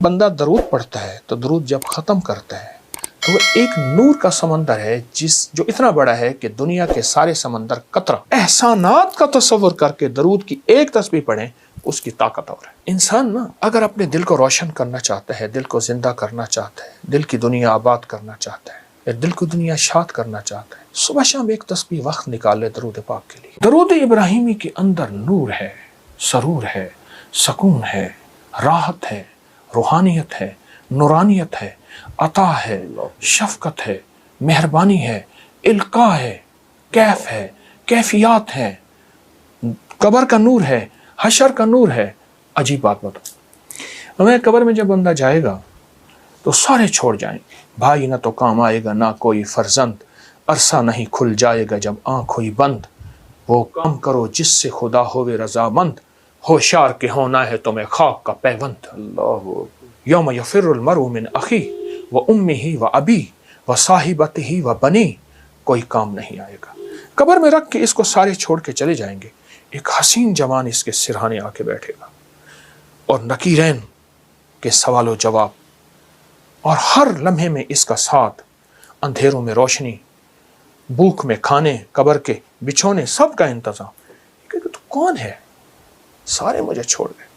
بندہ درود پڑھتا ہے تو درود جب ختم کرتا ہے تو وہ ایک نور کا سمندر ہے جو اتنا بڑا ہے کہ دنیا کے سارے سمندر قطرہ احسانات کا تصور کر کے درود کی ایک تسبیح پڑھیں، اس کی طاقت اور ہے۔ انسان نا اگر اپنے دل کو روشن کرنا چاہتا ہے، دل کو زندہ کرنا چاہتا ہے، دل کی دنیا آباد کرنا چاہتا ہے، یا دل کو دنیا شاد کرنا چاہتا ہے، صبح شام ایک تسبیح وقت نکال لے درود پاک کے لیے۔ درود ابراہیمی کے اندر نور ہے، سرور ہے، سکون ہے، راحت ہے، روحانیت ہے، نورانیت ہے، عطا ہے، شفقت ہے، مہربانی ہے، القاء ہے، کیف ہے، کیفیات ہے، قبر کا نور ہے، حشر کا نور ہے۔ عجیب بات بتاؤ، ہمیں قبر میں جب بندہ جائے گا تو سارے چھوڑ جائیں گے، بھائی نہ تو کام آئے گا، نہ کوئی فرزند، عرصہ نہیں کھل جائے گا جب آنکھ ہوئی بند، وہ کام کرو جس سے خدا ہوئے رضامند، ہوشیار کے ہونا ہے تمہیں خاک کا پیوند۔ اللہ یوم یفر المرء من اخی و امہ و ابی و صاحبتہ و بنی، کوئی کام نہیں آئے گا۔ قبر میں رکھ کے اس کو سارے چھوڑ کے چلے جائیں گے، ایک حسین جوان اس کے سرہانے آ کے بیٹھے گا، اور نکیرین کے سوال و جواب، اور ہر لمحے میں اس کا ساتھ، اندھیروں میں روشنی، بھوک میں کھانے، قبر کے بچھونے، سب کا انتظام۔ کہ تو کون ہے؟ سارے مجھے چھوڑ گئے۔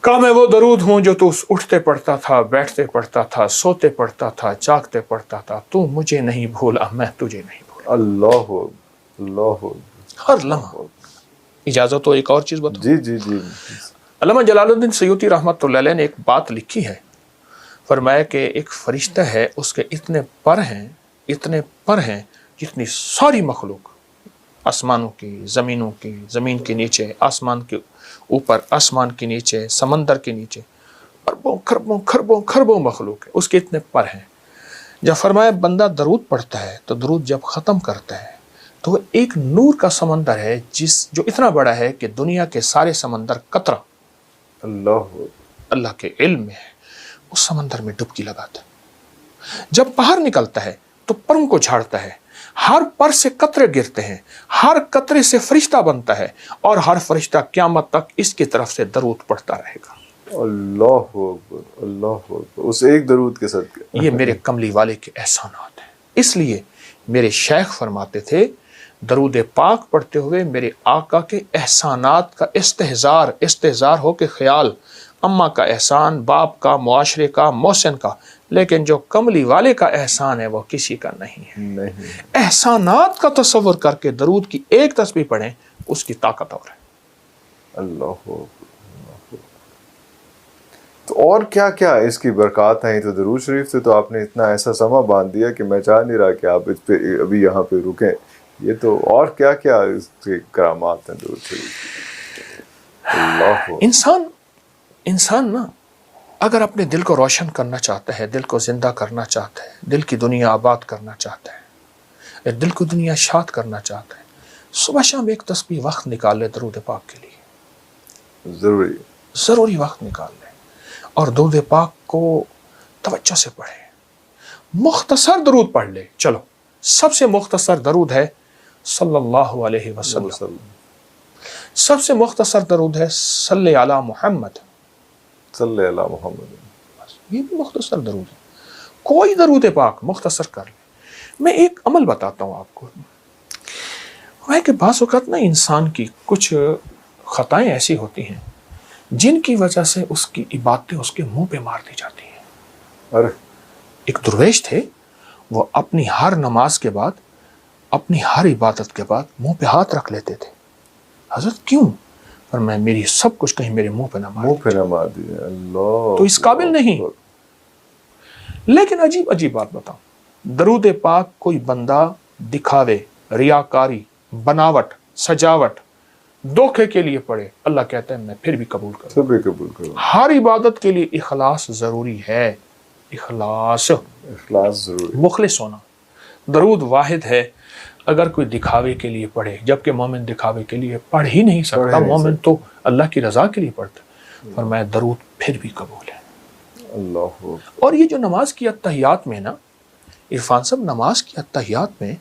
کہا میں وہ درود ہوں جو تو اٹھتے پڑھتا تھا، بیٹھتے پڑھتا تھا، سوتے پڑھتا تھا، جاگتے پڑھتا تھا، تو مجھے نہیں بھولا، میں تجھے نہیں بھولا۔ اللہ اللہ ہر لمحہ۔ اجازت ہو ایک اور چیز بتاؤں؟ جی جی جی۔ علامہ جلال الدین سیوطی رحمۃ اللہ علیہ نے ایک بات لکھی ہے، فرمایا کہ ایک فرشتہ ہے، اس کے اتنے پر ہیں جتنی ساری مخلوق، آسمانوں کی، زمینوں کی، زمین کے نیچے، آسمان کے اوپر، آسمان کے نیچے، سمندر کے نیچے، اربوں خربوں خربوں خربوں مخلوق ہے، اس کے اتنے پر ہیں۔ جب فرمایا بندہ درود پڑھتا ہے تو درود جب ختم کرتا ہے تو وہ ایک نور کا سمندر ہے جو اتنا بڑا ہے کہ دنیا کے سارے سمندر قطرہ اللہ کے علم میں ہے، اس سمندر میں ڈبکی لگاتا ہے۔ جب باہر نکلتا ہے تو پروں کو جھاڑتا ہے، ہر پر سے قطرے گرتے ہیں، ہر قطرے سے فرشتہ بنتا ہے، اور ہر فرشتہ قیامت تک اس کی طرف سے درود پڑھتا رہے گا۔ اللہ اکبر، اللہ اکبر، اس ایک درود کے صدقے۔ یہ میرے کملی والے کے احسانات ہیں۔ اس لیے میرے شیخ فرماتے تھے درود پاک پڑھتے ہوئے میرے آقا کے احسانات کا استحضار ہو کے خیال، اماں کا احسان، باپ کا، معاشرے کا، محسن کا، لیکن جو کملی والے کا احسان ہے وہ کسی کا نہیں ہے۔ احسانات کا تصور کر کے درود کی ایک تسبیح پڑھیں، اس کی طاقت اور ہے۔ اللہ اکبر۔ تو اور کیا کیا اس کی برکات ہیں؟ تو درود شریف سے تو آپ نے اتنا ایسا سما باندھ دیا کہ میں چاہ نہیں رہا کہ آپ اس پہ ابھی یہاں پہ رکیں۔ یہ تو اور کیا کیا اس کے کرامات ہیں درود شریف؟ اللہ انسان نا اگر اپنے دل کو روشن کرنا چاہتا ہے، دل کو زندہ کرنا چاہتا ہے، دل کی دنیا آباد کرنا چاہتا ہے، دل کو دنیا شاد کرنا چاہتا ہے، صبح شام ایک تسبیح وقت نکال لے درود پاک کے لیے، ضروری وقت نکال لے، اور درود پاک کو توجہ سے پڑھے۔ مختصر درود پڑھ لے۔ چلو سب سے مختصر درود ہے صلی اللہ علیہ وسلم، سب سے مختصر درود ہے صلی علی محمد، صلی اللہ محمد۔ یہ بھی مختصر درود ہے۔ کوئی درود پاک مختصر کر لے۔ میں ایک عمل بتاتا ہوں آپ کو، وہ ہے کہ بعض اوقات نا انسان کی کچھ خطائیں ایسی ہوتی ہیں جن کی وجہ سے اس کی عبادتیں اس کے منہ پہ مار دی جاتی ہیں۔ ایک درویش تھے، وہ اپنی ہر نماز کے بعد، اپنی ہر عبادت کے بعد منہ پہ ہاتھ رکھ لیتے تھے۔ حضرت کیوں؟ پر میں میری سب کچھ کہیں میرے منہ پہ نہ مار دی۔ اللہ تو اس قابل نہیں۔ لیکن عجیب بات بتاؤں، درود پاک کوئی بندہ دکھاوے، ریاکاری، بناوٹ، سجاوٹ، دھوکے کے لیے پڑھے، اللہ کہتا ہے میں پھر بھی قبول کروں۔ ہر عبادت کے لیے اخلاص ضروری ہے، اخلاص ضروری، مخلص ہونا۔ درود واحد ہے، اگر کوئی دکھاوے کے لیے پڑھے، جبکہ مومن دکھاوے کے لیے پڑھ ہی نہیں سکتا، مومن تو اللہ کی رضا کے لیے پڑھتا، فرمایا درود پھر بھی قبول ہے۔ اللہ۔ اور یہ جو نماز کی اتحیات میں نا، عرفان صاحب، نماز کی اتحیات میں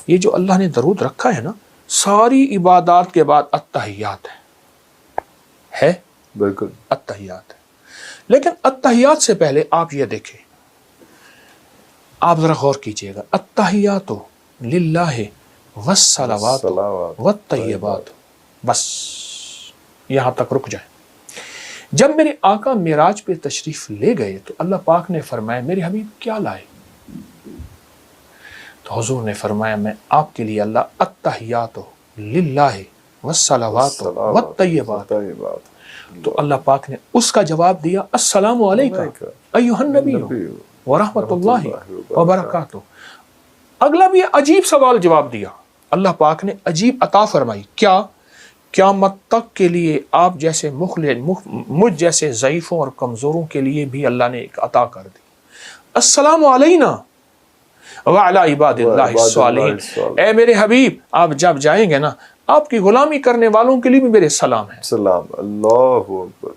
یہ جو اللہ نے درود رکھا ہے نا، ساری عبادات کے بعد اتحیات ہے بالکل اتحیات ہے۔ لیکن التحیات سے پہلے آپ یہ دیکھیں، آپ ذرا غور کیجئے گا، التحیات للہ والصلوات والطیبات، بس یہاں تک رک جائیں۔ جب میرے آقا معراج پہ تشریف لے گئے تو اللہ پاک نے فرمایا میرے حبیب کیا لائے؟ تو حضور نے فرمایا میں آپ کے لیے اللہ التحیات للہ والصلوات والطیبات۔ تو اللہ پاک نے اس کا جواب دیا السلام علیکم ایھا النبی ورحمۃ اللہ وبرکاتہ۔ اگلا بھی عجیب سوال جواب دیا، اللہ پاک نے عجیب عطا فرمائی، کیا؟ قیامت تک کے لیے آپ جیسے مجھ جیسے ضعیفوں اور کمزوروں کے لیے بھی اللہ نے ایک عطا کر دی، السلام علینا وعلی عباد اللہ الصالحین۔ اے میرے حبیب آپ جب جائیں گے نا، آپ کی غلامی کرنے والوں کے لیے بھی میرے سلام ہے۔ سلام، اللہ اکبر۔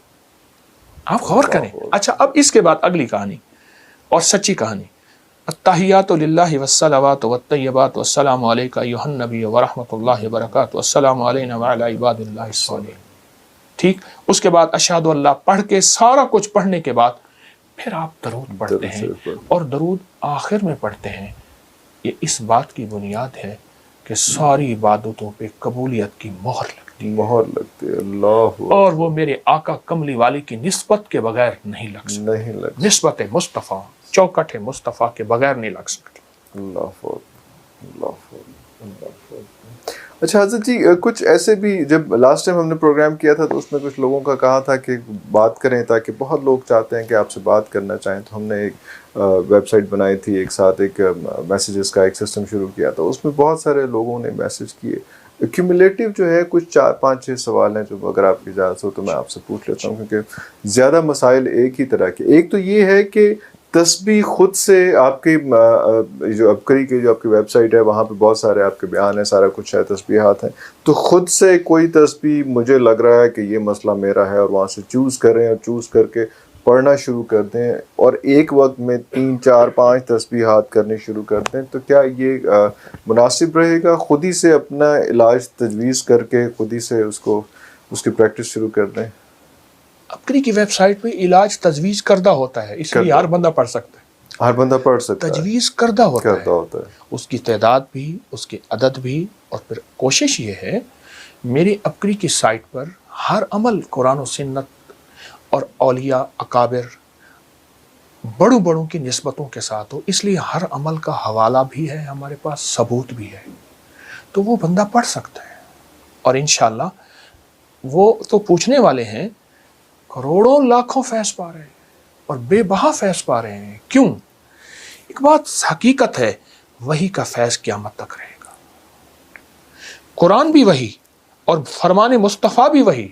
آپ غور کریں۔ اچھا اب اس کے بعد اگلی کہانی اور سچی کہانی، التحیات للہ والصلوات والطیبات والسلام علیک ایھا النبی ورحمۃ اللہ وبرکاتہ والسلام علینا وعلی عباد اللہ الصالحین۔ ٹھیک، اس کے بعد اشہد اللہ پڑھ کے سارا کچھ پڑھنے کے بعد پھر آپ درود پڑھتے ہیں، اور درود آخر میں پڑھتے ہیں۔ یہ اس بات کی بنیاد ہے کہ ساری عبادتوں پہ قبولیت کی مہر لگتی ہے، اللہ، اور وہ میرے آقا کملی والی کی نسبت کے بغیر نہیں لگ سکتی۔ نسبت مصطفیٰ، چوکٹ مصطفیٰ کے بغیر نہیں لگ سکتی۔ اللہ اللہ۔ اچھا حضرت جی، کچھ ایسے بھی جب لاسٹ ٹائم ہم نے پروگرام کیا تھا تو اس میں کچھ لوگوں کا کہا تھا کہ بات کریں، تاکہ بہت لوگ چاہتے ہیں کہ آپ سے بات کرنا چاہیں، تو ہم نے ایک ویب سائٹ بنائی تھی، ایک ساتھ ایک میسیجز کا ایک سسٹم شروع کیا تھا، اس میں بہت سارے لوگوں نے میسیج کیے۔ ایکیومولیٹو جو ہے کچھ 4 5 6 سوال ہیں جو اگر آپ کی اجازت ہو تو میں آپ سے پوچھ لیتا ہوں، کیونکہ زیادہ مسائل ایک ہی طرح کے۔ ایک تو یہ ہے کہ تسبیح خود سے آپ کی جو ابکری کی جو آپ کی ویب سائٹ ہے وہاں پہ بہت سارے آپ کے بیان ہیں، سارا کچھ ہے، تسبیحات ہیں، تو خود سے کوئی تسبیح مجھے لگ رہا ہے کہ یہ مسئلہ میرا ہے، اور وہاں سے چوز کریں اور چوز کر کے پڑھنا شروع کر دیں، اور ایک وقت میں 3 4 5 تسبیحات کرنے شروع کر دیں، تو کیا یہ مناسب رہے گا؟ خود ہی سے اپنا علاج تجویز کر کے خود ہی سے اس کی پریکٹس شروع کر دیں؟ ابکری کی ویب سائٹ پہ علاج تجویز کردہ ہوتا ہے، اس لیے ہر بندہ پڑھ سکتا ہے، ہر بندہ پڑھ سکتا ہے، تجویز کردہ ہوتا ہے، اس کی تعداد بھی، اس کے عدد بھی، اور پھر کوشش یہ ہے میری ابکری کی سائٹ پر ہر عمل قرآن و سنت اور اولیاء اکابر بڑوں کی نسبتوں کے ساتھ ہو، اس لیے ہر عمل کا حوالہ بھی ہے، ہمارے پاس ثبوت بھی ہے، تو وہ بندہ پڑھ سکتا ہے، اور انشاءاللہ وہ تو پوچھنے والے ہیں کروڑوں لاکھوں فیض پا رہے ہیں اور بے بہا فیض پا رہے ہیں۔ کیوں؟ ایک بات حقیقت ہے، وہی کا فیض قیامت تک رہے گا، قرآن بھی وہی اور فرمان مصطفیٰ بھی وہی،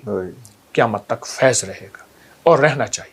قیامت تک فیض رہے گا اور رہنا چاہیے۔